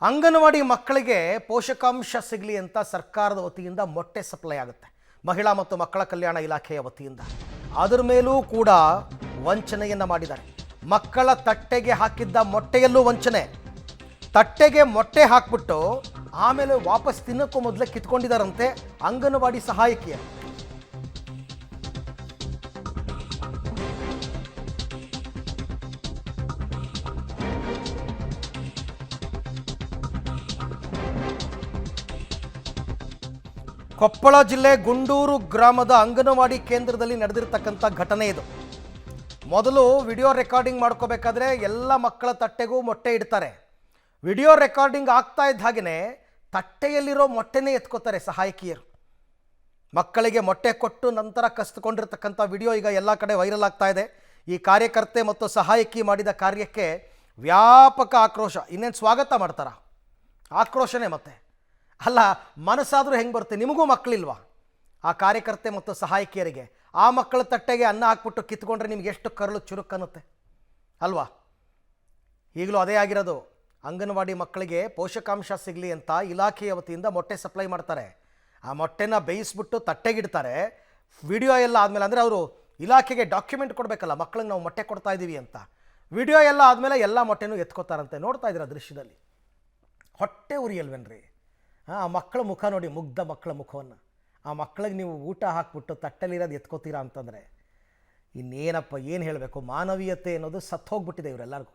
ಅಂಗನವಾಡಿ ಮಕ್ಕಳಿಗೆ ಪೋಷಕಾಂಶ ಸಿಗಲಿ ಅಂತ ಸರ್ಕಾರದ ವತಿಯಿಂದ ಮೊಟ್ಟೆ ಸಪ್ಲೈ ಆಗುತ್ತೆ. ಮಹಿಳಾ ಮತ್ತು ಮಕ್ಕಳ ಕಲ್ಯಾಣ ಇಲಾಖೆಯ ವತಿಯಿಂದ ಅದರ ಮೇಲೂ ಕೂಡ ವಂಚನೆಯನ್ನು ಮಾಡಿದ್ದಾರೆ. ಮಕ್ಕಳ ತಟ್ಟೆಗೆ ಹಾಕಿದ್ದ ಮೊಟ್ಟೆಯಲ್ಲೂ ವಂಚನೆ. ತಟ್ಟೆಗೆ ಮೊಟ್ಟೆ ಹಾಕ್ಬಿಟ್ಟು ಆಮೇಲೆ ವಾಪಸ್ ತಿನ್ನೋಕ್ಕೂ ಮೊದಲೇ ಕಿತ್ಕೊಂಡಿದ್ದಾರಂತೆ ಅಂಗನವಾಡಿ ಸಹಾಯಕಿಯರು. ಕೊಪ್ಪಳ ಜಿಲ್ಲೆ ಗುಂಡೂರು ಗ್ರಾಮದ ಅಂಗನವಾಡಿ ಕೇಂದ್ರದಲ್ಲಿ ನಡೆದಿರತಕ್ಕಂಥ ಘಟನೆ ಇದು. ಮೊದಲು ವಿಡಿಯೋ ರೆಕಾರ್ಡಿಂಗ್ ಮಾಡ್ಕೋಬೇಕಾದ್ರೆ ಎಲ್ಲ ಮಕ್ಕಳ ತಟ್ಟೆಗೂ ಮೊಟ್ಟೆ ಇಡ್ತಾರೆ. ವಿಡಿಯೋ ರೆಕಾರ್ಡಿಂಗ್ ಆಗ್ತಾ ಇದ್ದ ಹಾಗೆಯೇ ತಟ್ಟೆಯಲ್ಲಿರೋ ಮೊಟ್ಟೆನೇ ಎತ್ಕೋತಾರೆ ಸಹಾಯಕಿಯರು. ಮಕ್ಕಳಿಗೆ ಮೊಟ್ಟೆ ಕೊಟ್ಟು ನಂತರ ಕಸಿದುಕೊಂಡಿರ್ತಕ್ಕಂಥ ವಿಡಿಯೋ ಈಗ ಎಲ್ಲ ಕಡೆ ವೈರಲ್ ಆಗ್ತಾ ಇದೆ. ಈ ಕಾರ್ಯಕರ್ತೆ ಮತ್ತು ಸಹಾಯಕಿ ಮಾಡಿದ ಕಾರ್ಯಕ್ಕೆ ವ್ಯಾಪಕ ಆಕ್ರೋಶ. ಇನ್ನೇನು ಸ್ವಾಗತ ಮಾಡ್ತಾರ? ಆಕ್ರೋಶನೇ. ಮತ್ತೆ ಅಲ್ಲ, ಮನಸ್ಸಾದರೂ ಹೆಂಗೆ ಬರುತ್ತೆ? ನಿಮಗೂ ಮಕ್ಕಳಿಲ್ವಾ? ಆ ಕಾರ್ಯಕರ್ತೆ ಮತ್ತು ಸಹಾಯಕಿಯರಿಗೆ ಆ ಮಕ್ಕಳ ತಟ್ಟೆಗೆ ಅನ್ನ ಹಾಕ್ಬಿಟ್ಟು ಕಿತ್ಕೊಂಡ್ರೆ ನಿಮ್ಗೆ ಎಷ್ಟು ಕರಳು ಚುರುಕನ್ನುತ್ತೆ ಅಲ್ವಾ? ಈಗಲೂ ಅದೇ ಆಗಿರೋದು. ಅಂಗನವಾಡಿ ಮಕ್ಕಳಿಗೆ ಪೋಷಕಾಂಶ ಸಿಗಲಿ ಅಂತ ಇಲಾಖೆಯ ವತಿಯಿಂದ ಮೊಟ್ಟೆ ಸಪ್ಲೈ ಮಾಡ್ತಾರೆ. ಆ ಮೊಟ್ಟೆನ ಬೇಯಿಸ್ಬಿಟ್ಟು ತಟ್ಟೆಗಿಡ್ತಾರೆ. ವಿಡಿಯೋ ಎಲ್ಲ ಆದಮೇಲೆ, ಅಂದರೆ ಅವರು ಇಲಾಖೆಗೆ ಡಾಕ್ಯುಮೆಂಟ್ ಕೊಡಬೇಕಲ್ಲ, ಮಕ್ಕಳಿಗೆ ನಾವು ಮೊಟ್ಟೆ ಕೊಡ್ತಾ ಇದ್ದೀವಿ ಅಂತ. ವಿಡಿಯೋ ಎಲ್ಲ ಆದಮೇಲೆ ಎಲ್ಲ ಮೊಟ್ಟೆನೂ ಎತ್ಕೋತಾರಂತೆ. ನೋಡ್ತಾ ಇದ್ದೀರ ದೃಶ್ಯದಲ್ಲಿ. ಹೊಟ್ಟೆ ಉರಿಯಲ್ವೇನ್ರಿ? ಆ ಮಕ್ಕಳ ಮುಖ ನೋಡಿ, ಮುಗ್ಧ ಮಕ್ಕಳ ಮುಖವನ್ನು. ಆ ಮಕ್ಕಳಿಗೆ ನೀವು ಊಟ ಹಾಕ್ಬಿಟ್ಟು ತಟ್ಟೆಲಿರೋದು ಎತ್ಕೋತೀರಾ ಅಂತಂದರೆ ಇನ್ನೇನಪ್ಪ, ಏನು ಹೇಳಬೇಕು? ಮಾನವೀಯತೆ ಅನ್ನೋದು ಸತ್ತೋಗ್ಬಿಟ್ಟಿದೆ ಇವರೆಲ್ಲರಿಗೂ.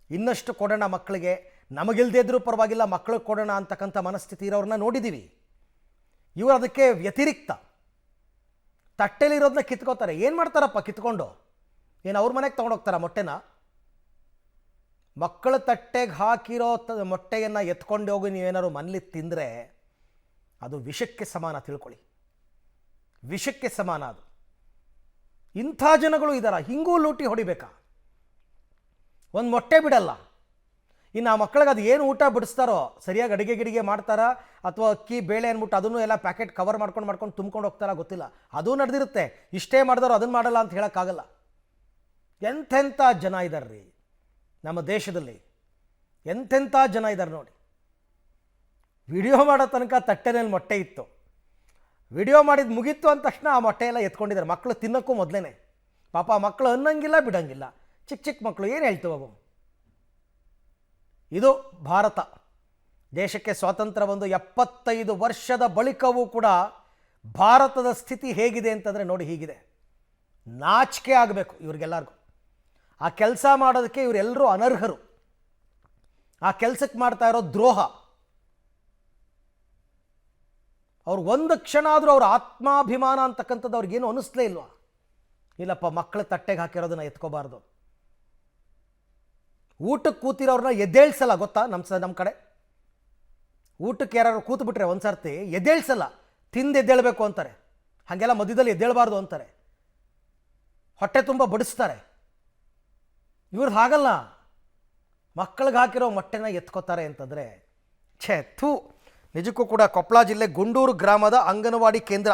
ಇನ್ನಷ್ಟು ಕೊಡೋಣ ಮಕ್ಕಳಿಗೆ, ನಮಗಿಲ್ದೇ ಇದ್ರೂ ಪರವಾಗಿಲ್ಲ, ಮಕ್ಕಳಿಗೆ ಕೊಡೋಣ ಅಂತಕ್ಕಂಥ ಮನಸ್ಥಿತಿ ಇರೋರನ್ನ ನೋಡಿದ್ದೀವಿ. ಇವರು ಅದಕ್ಕೆ ವ್ಯತಿರಿಕ್ತ ತಟ್ಟೆಲಿರೋದನ್ನ ಕಿತ್ಕೋತಾರೆ. ಏನು ಮಾಡ್ತಾರಪ್ಪ ಕಿತ್ಕೊಂಡು? ಏನು ಅವ್ರ ಮನೆಗೆ ತೊಗೊಂಡೋಗ್ತಾರ ಮೊಟ್ಟೆನ? ಮಕ್ಕಳ ತಟ್ಟೆಗೆ ಹಾಕಿರೋ ಮೊಟ್ಟೆಯನ್ನು ಎತ್ಕೊಂಡು ಹೋಗಿ ನೀವೇನಾದ್ರು ಮನೇಲಿ ತಿಂದರೆ ಅದು ವಿಷಕ್ಕೆ ಸಮಾನ, ತಿಳ್ಕೊಳ್ಳಿ. ವಿಷಕ್ಕೆ ಸಮಾನ ಅದು. ಇಂಥ ಜನಗಳು ಇದ್ದಾರ? ಹಿಂಗೂ ಲೂಟಿ ಹೊಡಿಬೇಕಾ? ಒಂದು ಮೊಟ್ಟೆ ಬಿಡಲ್ಲ. ಇನ್ನು ಆ ಮಕ್ಕಳಿಗೆ ಅದು ಏನು ಊಟ ಬಿಡಿಸ್ತಾರೋ, ಸರಿಯಾಗಿ ಅಡುಗೆ ಗಿಡಿಗೆ ಮಾಡ್ತಾರಾ ಅಥವಾ ಅಕ್ಕಿ ಬೇಳೆ ಅಂದ್ಬಿಟ್ಟು ಅದನ್ನು ಎಲ್ಲ ಪ್ಯಾಕೆಟ್ ಕವರ್ ಮಾಡ್ಕೊಂಡು ತುಂಬ್ಕೊಂಡು ಹೋಗ್ತಾರಾ ಗೊತ್ತಿಲ್ಲ. ಅದೂ ನಡೆದಿರುತ್ತೆ. ಇಷ್ಟೇ ಮಾಡಿದವರು ಅದನ್ನು ಮಾಡಲ್ಲ ಅಂತ ಹೇಳೋಕ್ಕಾಗಲ್ಲ. ಎಂಥೆಂಥ ಜನ ಇದ್ದಾರೆ ರೀ ನಮ್ಮ ದೇಶದಲ್ಲಿ. ಎಂತೆಂಥ ಜನ ಇದ್ದಾರೆ ನೋಡಿ. ವಿಡಿಯೋ ಮಾಡೋ ತನಕ ತಟ್ಟೆನಲ್ಲಿ ಮೊಟ್ಟೆ ಇತ್ತು. ವಿಡಿಯೋ ಮಾಡಿದ್ದು ಮುಗೀತು ಅಂದ ತಕ್ಷಣ ಆ ಮೊಟ್ಟೆ ಎಲ್ಲ ಎತ್ಕೊಂಡಿದ್ದಾರೆ. ಮಕ್ಕಳು ತಿನ್ನೋಕ್ಕೂ ಮೊದಲೇ. ಪಾಪ ಮಕ್ಕಳು ಅನ್ನಂಗಿಲ್ಲ ಬಿಡಂಗಿಲ್ಲ. ಚಿಕ್ಕ ಚಿಕ್ಕ ಮಕ್ಕಳು ಏನು ಹೇಳ್ತೀವವು? ಇದು ಭಾರತ. ದೇಶಕ್ಕೆ ಸ್ವಾತಂತ್ರ್ಯ ಬಂದು 75 ವರ್ಷದ ಬಳಿಕವೂ ಕೂಡ ಭಾರತದ ಸ್ಥಿತಿ ಹೇಗಿದೆ ಅಂತಂದರೆ ನೋಡಿ ಹೀಗಿದೆ. ನಾಚಿಕೆ ಆಗಬೇಕು ಇವ್ರಿಗೆಲ್ಲರಿಗೂ. ಆ ಕೆಲಸ ಮಾಡೋದಕ್ಕೆ ಇವರೆಲ್ಲರೂ ಅನರ್ಹರು. ಆ ಕೆಲಸಕ್ಕೆ ಮಾಡ್ತಾ ಇರೋ ದ್ರೋಹ. ಅವ್ರು ಒಂದು ಕ್ಷಣ ಆದರೂ ಅವ್ರ ಆತ್ಮಾಭಿಮಾನ ಅಂತಕ್ಕಂಥದ್ದು ಅವ್ರಿಗೇನು ಅನ್ನಿಸ್ಲೇ ಇಲ್ವಾ? ಇಲ್ಲಪ್ಪ, ಮಕ್ಕಳ ತಟ್ಟೆಗೆ ಹಾಕಿರೋದನ್ನ ಎತ್ಕೋಬಾರ್ದು. ಊಟಕ್ಕೆ ಕೂತಿರೋರನ್ನ ಎದ್ದೇಳ್ಸಲ್ಲ, ಗೊತ್ತಾ? ನಮ್ಮ ಕಡೆ ಊಟಕ್ಕೆ ಯಾರು ಕೂತ್ಬಿಟ್ರೆ ಒಂದು ಸರ್ತಿ ಎದ್ದೇಳ್ಸಲ್ಲ, ತಿಂದು ಎದ್ದೇಳಬೇಕು ಅಂತಾರೆ. ಹಾಗೆಲ್ಲ ಮಧ್ಯದಲ್ಲಿ ಎದ್ದೇಳಬಾರ್ದು ಅಂತಾರೆ. ಹೊಟ್ಟೆ ತುಂಬ ಬಡಿಸ್ತಾರೆ. ಇವ್ರದ್ದು ಹಾಗಲ್ಲ. ಮಕ್ಕಳಿಗೆ ಹಾಕಿರೋ ಮೊಟ್ಟೆನ ಎತ್ಕೋತಾರೆ ಅಂತಂದರೆ ಥೂ. ನಿಜಕ್ಕೂ ಕೂಡ ಕೊಪ್ಪಳ ಜಿಲ್ಲೆ ಗುಂಡೂರು ಗ್ರಾಮದ ಅಂಗನವಾಡಿ ಕೇಂದ್ರ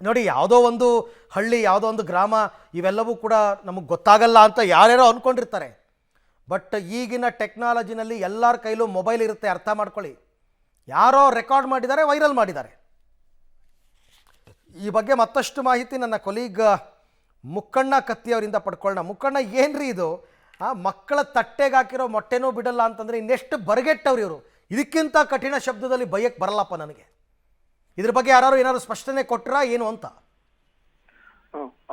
ನೋಡಿ. ಯಾವುದೋ ಒಂದು ಹಳ್ಳಿ, ಯಾವುದೋ ಒಂದು ಗ್ರಾಮ, ಇವೆಲ್ಲವೂ ಕೂಡ ನಮಗೆ ಗೊತ್ತಾಗಲ್ಲ ಅಂತ ಯಾರ್ಯಾರೋ ಅಂದ್ಕೊಂಡಿರ್ತಾರೆ. ಬಟ್ ಈಗಿನ ಟೆಕ್ನಾಲಜಿನಲ್ಲಿ ಎಲ್ಲರ ಕೈಲೂ ಮೊಬೈಲ್ ಇರುತ್ತೆ, ಅರ್ಥ ಮಾಡ್ಕೊಳ್ಳಿ. ಯಾರೋ ರೆಕಾರ್ಡ್ ಮಾಡಿದ್ದಾರೆ, ವೈರಲ್ ಮಾಡಿದ್ದಾರೆ. ಈ ಬಗ್ಗೆ ಮತ್ತಷ್ಟು ಮಾಹಿತಿ ನನ್ನ ಕೊಲೀಗ್ ಮುಕ್ಕಣ್ಣ ಕತ್ತಿಯವರಿಂದ ಪಡ್ಕೊಳ್ಳೋಣ. ಮುಕ್ಕಣ್ಣ, ಏನ್ರಿ ಇದು? ಮಕ್ಕಳ ತಟ್ಟೆಗೆ ಹಾಕಿರೋ ಮೊಟ್ಟೆನೂ ಬಿಡಲ್ಲ ಅಂತಂದರೆ ಇನ್ನೆಷ್ಟು ಬರಗೆಟ್ಟವ್ರು ಇವರು. ಇದಕ್ಕಿಂತ ಕಠಿಣ ಶಬ್ದದಲ್ಲಿ ಬೈಯಕ್ಕೆ ಬರಲ್ಲಪ್ಪ ನನಗೆ. ಇದ್ರ ಬಗ್ಗೆ ಯಾರು ಏನಾದ್ರು ಸ್ಪಷ್ಟನೆ ಕೊಟ್ಟರಾ ಏನು ಅಂತ?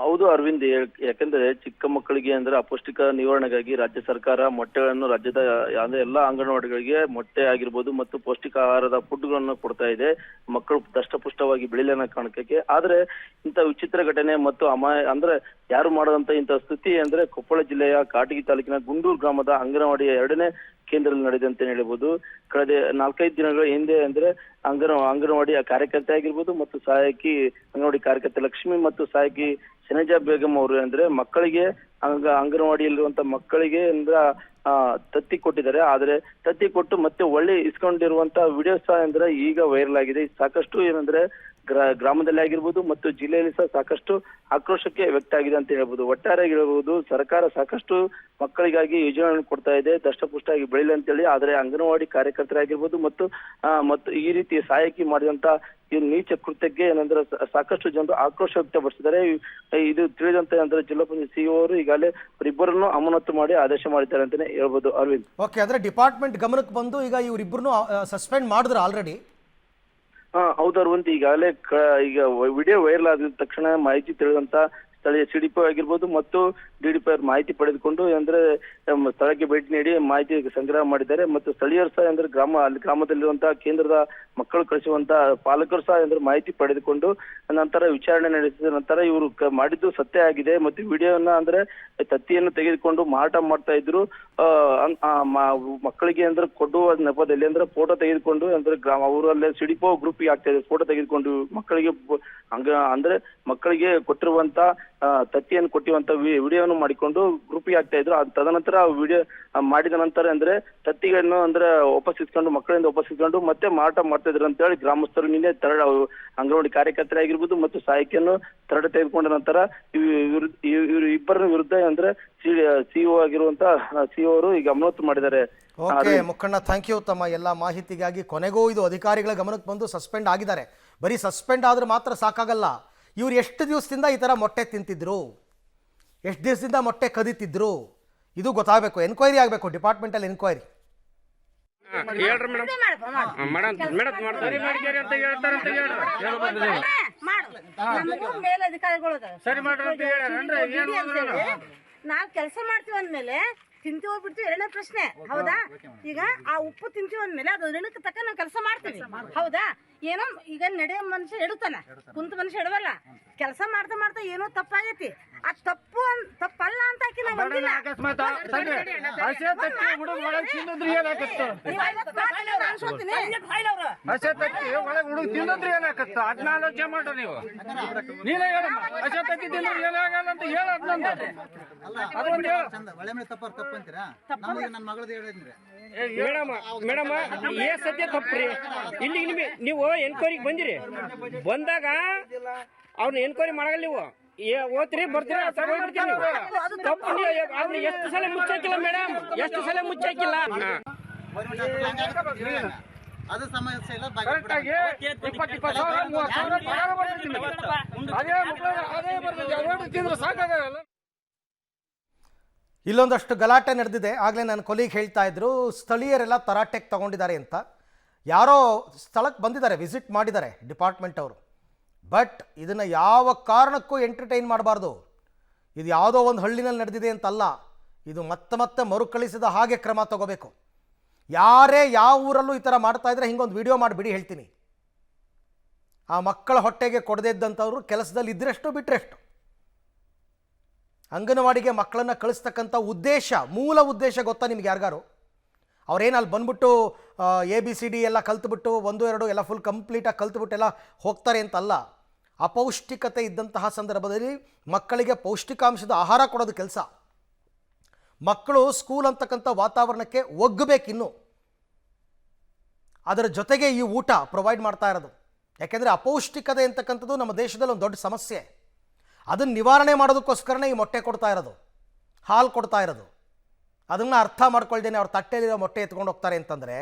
ಹೌದು ಅರವಿಂದ್, ಯಾಕಂದ್ರೆ ಚಿಕ್ಕ ಮಕ್ಕಳಿಗೆ ಅಂದ್ರೆ ಅಪೌಷ್ಟಿಕ ನಿವಾರಣೆಗಾಗಿ ರಾಜ್ಯ ಸರ್ಕಾರ ಮೊಟ್ಟೆಗಳನ್ನು ರಾಜ್ಯದ ಅಂದ್ರೆ ಎಲ್ಲಾ ಅಂಗನವಾಡಿಗಳಿಗೆ ಮೊಟ್ಟೆ ಆಗಿರ್ಬೋದು ಮತ್ತು ಪೌಷ್ಟಿಕ ಆಹಾರದ ಫುಡ್ಗಳನ್ನು ಕೊಡ್ತಾ ಇದೆ, ಮಕ್ಕಳು ದಷ್ಟಪುಷ್ಟವಾಗಿ ಬೆಳಿಲಿ ಅನ್ನೋ ಕಾರಣಕ್ಕೆ. ಆದ್ರೆ ಇಂಥ ವಿಚಿತ್ರ ಘಟನೆ ಮತ್ತು ಅಂದ್ರೆ ಯಾರು ಮಾಡದಂತ ಇಂಥ ಸ್ಥಿತಿ ಅಂದ್ರೆ ಕೊಪ್ಪಳ ಜಿಲ್ಲೆಯ ಕಾಟಗಿ ತಾಲೂಕಿನ ಗುಂಡೂರು ಗ್ರಾಮದ ಅಂಗನವಾಡಿಯ 2ನೇ ಕೇಂದ್ರದಲ್ಲಿ ನಡೆದಿದೆ ಅಂತ ಹೇಳ್ಬೋದು. ಕಳೆದ 4-5 ದಿನಗಳ ಹಿಂದೆ ಅಂದ್ರೆ ಅಂಗನವಾಡಿಯ ಕಾರ್ಯಕರ್ತೆ ಆಗಿರ್ಬೋದು ಮತ್ತು ಸಹಾಯಕಿ ಅಂಗನವಾಡಿ ಕಾರ್ಯಕರ್ತೆ ಲಕ್ಷ್ಮಿ ಮತ್ತು ಸಹಾಯಕಿ ಶನಜಾ ಬೇಗಂ ಅವರು ಅಂದ್ರೆ ಮಕ್ಕಳಿಗೆ ಅಂಗನವಾಡಿಯಲ್ಲಿರುವಂತ ಮಕ್ಕಳಿಗೆ ಅಂದ್ರೆ ತತ್ತಿ ಕೊಟ್ಟಿದ್ದಾರೆ. ಆದ್ರೆ ತತ್ತಿ ಕೊಟ್ಟು ಮತ್ತೆ ಒಳ್ಳೆ ಇಸ್ಕೊಂಡಿರುವಂತ ವಿಡಿಯೋ ಸಹ ಅಂದ್ರೆ ಈಗ ವೈರಲ್ ಆಗಿದೆ. ಸಾಕಷ್ಟು ಏನಂದ್ರೆ ಗ್ರಾಮದಲ್ಲಿ ಆಗಿರ್ಬೋದು ಮತ್ತು ಜಿಲ್ಲೆಯಲ್ಲಿ ಸಹ ಸಾಕಷ್ಟು ಆಕ್ರೋಶಕ್ಕೆ ವ್ಯಕ್ತ ಆಗಿದೆ ಅಂತ ಹೇಳ್ಬೋದು. ಒಟ್ಟಾರೆಯಾಗಿ ಹೇಳ್ಬೋದು, ಸರ್ಕಾರ ಸಾಕಷ್ಟು ಮಕ್ಕಳಿಗಾಗಿ ಯೋಜನೆಗಳನ್ನು ಕೊಡ್ತಾ ಇದೆ, ದಷ್ಟಪುಷ್ಟಾಗಿ ಬೆಳಿಲಿ ಅಂತೇಳಿ. ಆದರೆ ಅಂಗನವಾಡಿ ಕಾರ್ಯಕರ್ತರಾಗಿರ್ಬೋದು ಮತ್ತು ಈ ರೀತಿ ಸಹಾಯಕಿ ಮಾಡಿದಂತ ಈ ನೀಚ ಕೃತ್ಯಕ್ಕೆ ಏನಂದ್ರೆ ಸಾಕಷ್ಟು ಜನರು ಆಕ್ರೋಶ ವ್ಯಕ್ತಪಡಿಸಿದ್ದಾರೆ. ಇದು ತಿಳಿದಂತೆ ಅಂದ್ರೆ ಜಿಲ್ಲಾ ಪಂಚಾಯತ್ ಸಿಇಒ ಅವರು ಈಗಾಗಲೇ ಇಬ್ಬರನ್ನು ಅಮಾನತು ಮಾಡಿ ಆದೇಶ ಮಾಡಿದ್ದಾರೆ ಅಂತಾನೆ ಹೇಳ್ಬೋದು. ಅರವಿಂದ್, ಓಕೆ, ಅಂದ್ರೆ ಡಿಪಾರ್ಟ್ಮೆಂಟ್ ಗಮನಕ್ಕೆ ಬಂದು ಈಗ ಇವರಿಬ್ಬರನ್ನು ಸಸ್ಪೆಂಡ್ ಮಾಡಿದ್ರು ಆಲ್ರೆಡಿ? ಹೌದು ಅರವಿಂದ್, ಈಗಾಗಲೇ ಈಗ ವಿಡಿಯೋ ವೈರಲ್ ಆದ ತಕ್ಷಣ ಮಾಹಿತಿ ತಿಳಿದಂತ ಸ್ಥಳೀಯ ಸಿಡಿಪಿ ಆಗಿರ್ಬೋದು ಮತ್ತು ಡಿಡಿಪಿ ಅವ್ರ ಮಾಹಿತಿ ಪಡೆದುಕೊಂಡು ಅಂದ್ರೆ ಸ್ಥಳಕ್ಕೆ ಭೇಟಿ ನೀಡಿ ಮಾಹಿತಿ ಸಂಗ್ರಹ ಮಾಡಿದ್ದಾರೆ. ಮತ್ತು ಸ್ಥಳೀಯರು ಸಹ ಅಂದ್ರೆ ಗ್ರಾಮದಲ್ಲಿರುವಂತಹ ಕೇಂದ್ರದ ಮಕ್ಕಳು ಕಳಿಸುವಂತ ಪಾಲಕರು ಸಹ ಅಂದ್ರೆ ಮಾಹಿತಿ ಪಡೆದುಕೊಂಡು ನಂತರ ವಿಚಾರಣೆ ನಡೆಸಿದ ನಂತರ ಇವರು ಮಾಡಿದ್ದು ಸತ್ಯ ಆಗಿದೆ. ಮತ್ತು ವಿಡಿಯೋನ ಅಂದ್ರೆ ತತ್ತಿಯನ್ನು ತೆಗೆದುಕೊಂಡು ಮಾರಾಟ ಮಾಡ್ತಾ ಇದ್ರು. ಮಕ್ಕಳಿಗೆ ಅಂದ್ರೆ ಕೊಡುವ ನೆಪದಲ್ಲಿ ಅಂದ್ರೆ ಫೋಟೋ ತೆಗೆದುಕೊಂಡು ಅಂದ್ರೆ ಅವರಲ್ಲೇ ಸಿಡಿಪೋ ಗ್ರೂಪಿಗೆ ಆಗ್ತಾ ಇದೆ. ಫೋಟೋ ತೆಗೆದುಕೊಂಡು ಮಕ್ಕಳಿಗೆ ಅಂದ್ರೆ ಮಕ್ಕಳಿಗೆ ಕೊಟ್ಟಿರುವಂತ ತತ್ತಿಯನ್ನು ಕೊಟ್ಟಿರುವಂತ ವಿಡಿಯೋನು ಮಾಡಿಕೊಂಡು ಗ್ರೂಪಿಗೆ ಆಗ್ತಾ ಇದ್ರು. ತದನಂತರ ವಿಡಿಯೋ ಮಾಡಿದ ನಂತರ ಅಂದ್ರೆ ತತ್ತಿಗಳನ್ನು ಅಂದ್ರೆ ವಾಪಸ್ಸಿಸ್ಕೊಂಡು ಮಕ್ಕಳಿಂದ ವಾಪಸ್ಸಿಸ್ಕೊಂಡು ಮತ್ತೆ ಮಾರಾಟ ಮಾಡ್ತಾ ಇದ್ರು ಅಂತ ಹೇಳಿ ಗ್ರಾಮಸ್ಥರು ನಿನ್ನೆ ಅಂಗನವಾಡಿ ಕಾರ್ಯಕರ್ತರಾಗಿರ್ಬೋದು ಮತ್ತು ಸಹಾಯಕಿಯನ್ನು ತರಡೆ ತೆಗೆದುಕೊಂಡ ನಂತರ ಇವರು ಇಬ್ಬರ ವಿರುದ್ಧ ಅಂದ್ರೆ ಸಿಇಒ ಆಗಿರುವಂತ ಸಿಇಒ ಅವರು ಈಗ ಅಮಾನತು ಮಾಡಿದ್ದಾರೆ. ಓಕೆ ಮುಖಂಡ, ಥ್ಯಾಂಕ್ ಯು ತಮ್ಮ ಎಲ್ಲ ಮಾಹಿತಿಗಾಗಿ. ಕೊನೆಗೂ ಇದು ಅಧಿಕಾರಿಗಳ ಗಮನಕ್ಕೆ ಬಂದು ಸಸ್ಪೆಂಡ್ ಆಗಿದ್ದಾರೆ. ಬರೀ ಸಸ್ಪೆಂಡ್ ಆದ್ರೆ ಮಾತ್ರ ಸಾಕಾಗಲ್ಲ. ಇವ್ರು ಎಷ್ಟು ದಿವಸದಿಂದ ಈ ಥರ ಮೊಟ್ಟೆ ತಿಂತಿದ್ರು, ಎಷ್ಟು ದಿವಸದಿಂದ ಮೊಟ್ಟೆ ಕದೀತಿದ್ರು, ಇದು ಗೊತ್ತಾಗಬೇಕು. ಎನ್ಕ್ವೈರಿ ಆಗಬೇಕು, ಡಿಪಾರ್ಟ್ಮೆಂಟಲ್ಲಿ ಎನ್ಕ್ವೈರಿ. ನಾವ್ ಕೆಲಸ ಮಾಡ್ತೀವಿ ಅಂದ್ಮೇಲೆ ತಿಂತೀವಿ ಹೋಗ್ಬಿಡ್ತೀವಿ, ಎರಡನೇ ಪ್ರಶ್ನೆ. ಹೌದಾ? ಈಗ ಆ ಉಪ್ಪು ತಿಂತೀವಿ ಅಂದ್ಮೇಲೆ ಅದು ಋಣಕ್ಕೆ ತಕ್ಕ ನಾವು ಕೆಲಸ ಮಾಡ್ತೀವಿ. ಹೌದಾ? ಏನೋ ಈಗ ನಡೆಯೋ ಮನುಷ್ಯ ಎಡುತ್ತಾನ, ಕುಂತ ಮನುಷ್ಯ ಎಡವಲ್ಲ. ಕೆಲಸ ಮಾಡ್ತಾ ಮಾಡ್ತಾ ಏನೋ ತಪ್ಪಾಗೈತಿ, ಆ ತಪ್ಪಲ್ಲ ಅಂತ ಹಾಕಿ ನಾವು ಬಂದಿಲ್ಲ. ಮೇಡಮ್ ಏ ಸದ್ಯ ತಪ್ಪ್ರಿ. ಇಲ್ಲಿ ನೀವು ಎನ್ಕ್ವೈರಿಗೆ ಬಂದಿರಿ, ಬಂದಾಗ ಅವ್ರನ್ನ ಎನ್ಕ್ವೈರಿ ಮಾಡಲ್ಲ. ನೀವು ಓದ್ತೀರಿ ಬರ್ತೀರಿ ತಗೊಂಡ್ಬಿಡ್ತೀರಿ. ನೀವು ತಪ್ಪು ಅದನ್ನ ಎಷ್ಟು ಸಲ ಮುಚ್ಚಾಕಿಲ್ಲ ಮೇಡಮ್, ಎಷ್ಟು ಸಲ ಮುಚ್ಚಾಕಿಲ್ಲ. ಅದು ಸಮಸ್ಯೆ ಇಲ್ಲ. ಇಲ್ಲೊಂದಷ್ಟು ಗಲಾಟೆ ನಡೆದಿದೆ. ಆಗಲೇ ನನ್ನ ಕೊಲೀಗ್ ಹೇಳ್ತಾ ಇದ್ರು, ಸ್ಥಳೀಯರೆಲ್ಲ ತರಾಟೆಗೆ ತಗೊಂಡಿದ್ದಾರೆ ಅಂತ. ಯಾರೋ ಸ್ಥಳಕ್ಕೆ ಬಂದಿದ್ದಾರೆ, ವಿಸಿಟ್ ಮಾಡಿದ್ದಾರೆ ಡಿಪಾರ್ಟ್ಮೆಂಟ್ ಅವರು. ಬಟ್ ಇದನ್ನು ಯಾವ ಕಾರಣಕ್ಕೂ ಎಂಟರ್ಟೈನ್ ಮಾಡಬಾರ್ದು. ಇದು ಯಾವುದೋ ಒಂದು ಹಳ್ಳಿನಲ್ಲಿ ನಡೆದಿದೆ ಅಂತಲ್ಲ, ಇದು ಮತ್ತೆ ಮತ್ತೆ ಮರುಕಳಿಸಿದ ಹಾಗೆ ಕ್ರಮ ತಗೋಬೇಕು. ಯಾರೇ ಯಾವ ಊರಲ್ಲೂ ಈ ಥರ ಮಾಡ್ತಾ ಇದ್ರೆ ಹಿಂಗೊಂದು ವಿಡಿಯೋ ಮಾಡಿಬಿಡಿ ಹೇಳ್ತೀನಿ. ಆ ಮಕ್ಕಳ ಹೊಟ್ಟೆಗೆ ಕೊಡದೇ ಇದ್ದಂಥವ್ರು ಕೆಲಸದಲ್ಲಿ ಇದ್ದರೆಷ್ಟು ಬಿಟ್ಟರೆಷ್ಟು. ಅಂಗನವಾಡಿಗೆ ಮಕ್ಕಳನ್ನು ಕಳಿಸ್ತಕ್ಕಂಥ ಉದ್ದೇಶ, ಮೂಲ ಉದ್ದೇಶ ಗೊತ್ತಾ ನಿಮ್ಗೆ ಯಾರಿಗಾರು? ಅವ್ರೇನು ಅಲ್ಲಿ ಬಂದ್ಬಿಟ್ಟು ABCD ಎಲ್ಲ ಕಲ್ತ್ಬಿಟ್ಟು 1, 2 ಎಲ್ಲ ಫುಲ್ ಕಂಪ್ಲೀಟಾಗಿ ಕಲ್ತ್ಬಿಟ್ಟೆಲ್ಲ ಹೋಗ್ತಾರೆ ಅಂತಲ್ಲ. ಅಪೌಷ್ಟಿಕತೆ ಇದ್ದಂತಹ ಸಂದರ್ಭದಲ್ಲಿ ಮಕ್ಕಳಿಗೆ ಪೌಷ್ಟಿಕಾಂಶದ ಆಹಾರ ಕೊಡೋದು ಕೆಲಸ. ಮಕ್ಕಳು ಸ್ಕೂಲ್ ಅಂತಕ್ಕಂಥ ವಾತಾವರಣಕ್ಕೆ ಒಗ್ಗಬೇಕಿನ್ನು. ಅದರ ಜೊತೆಗೆ ಈ ಊಟ ಪ್ರೊವೈಡ್ ಮಾಡ್ತಾ ಇರೋದು. ಯಾಕೆಂದರೆ ಅಪೌಷ್ಟಿಕತೆ ಅಂತಕ್ಕಂಥದ್ದು ನಮ್ಮ ದೇಶದಲ್ಲಿ ಒಂದು ದೊಡ್ಡ ಸಮಸ್ಯೆ. ಅದನ್ನು ನಿವಾರಣೆ ಮಾಡೋದಕ್ಕೋಸ್ಕರನೇ ಈ ಮೊಟ್ಟೆ ಕೊಡ್ತಾ ಇರೋದು, ಹಾಲು ಕೊಡ್ತಾ ಇರೋದು. ಅದನ್ನು ಅರ್ಥ ಮಾಡ್ಕೊಳ್ದೇನೆ ಅವ್ರ ತಟ್ಟೆಯಲ್ಲಿರೋ ಮೊಟ್ಟೆ ಎತ್ಕೊಂಡು ಹೋಗ್ತಾರೆ ಅಂತಂದರೆ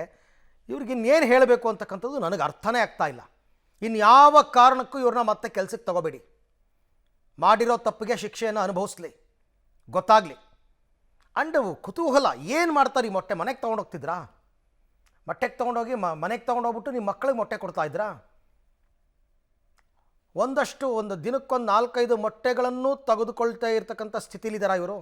ಇವ್ರಿಗೆ ಇನ್ನೇನು ಹೇಳಬೇಕು ಅಂತಕ್ಕಂಥದ್ದು ನನಗೆ ಅರ್ಥನೇ ಆಗ್ತಾ ಇಲ್ಲ. ಇನ್ಯಾವ ಕಾರಣಕ್ಕೂ ಇವ್ರನ್ನ ಮತ್ತೆ ಕೆಲಸಕ್ಕೆ ತಗೋಬೇಡಿ. ಮಾಡಿರೋ ತಪ್ಪಿಗೆ ಶಿಕ್ಷೆಯನ್ನು ಅನುಭವಿಸ್ಲಿ, ಗೊತ್ತಾಗಲಿ. ಅಂಡ್ ಕುತೂಹಲ, ಏನು ಮಾಡ್ತಾರೆ ಈ ಮೊಟ್ಟೆ? ಮನೆಗೆ ತೊಗೊಂಡೋಗ್ತಿದ್ರಾ? ಮೊಟ್ಟೆಗೆ ತೊಗೊಂಡೋಗಿ ಮನೆಗೆ ತೊಗೊಂಡೋಗ್ಬಿಟ್ಟು ನಿಮ್ಮ ಮಕ್ಕಳಿಗೆ ಮೊಟ್ಟೆ ಕೊಡ್ತಾ ಇದ್ರಾ? ಒಂದು ದಿನಕ್ಕೊಂದು 4-5 ಮೊಟ್ಟೆಗಳನ್ನು ತೆಗೆದುಕೊಳ್ತಾ ಇರ್ತಕ್ಕಂಥ ಸ್ಥಿತಿಲಿದ್ದಾರಾ ಇವರು?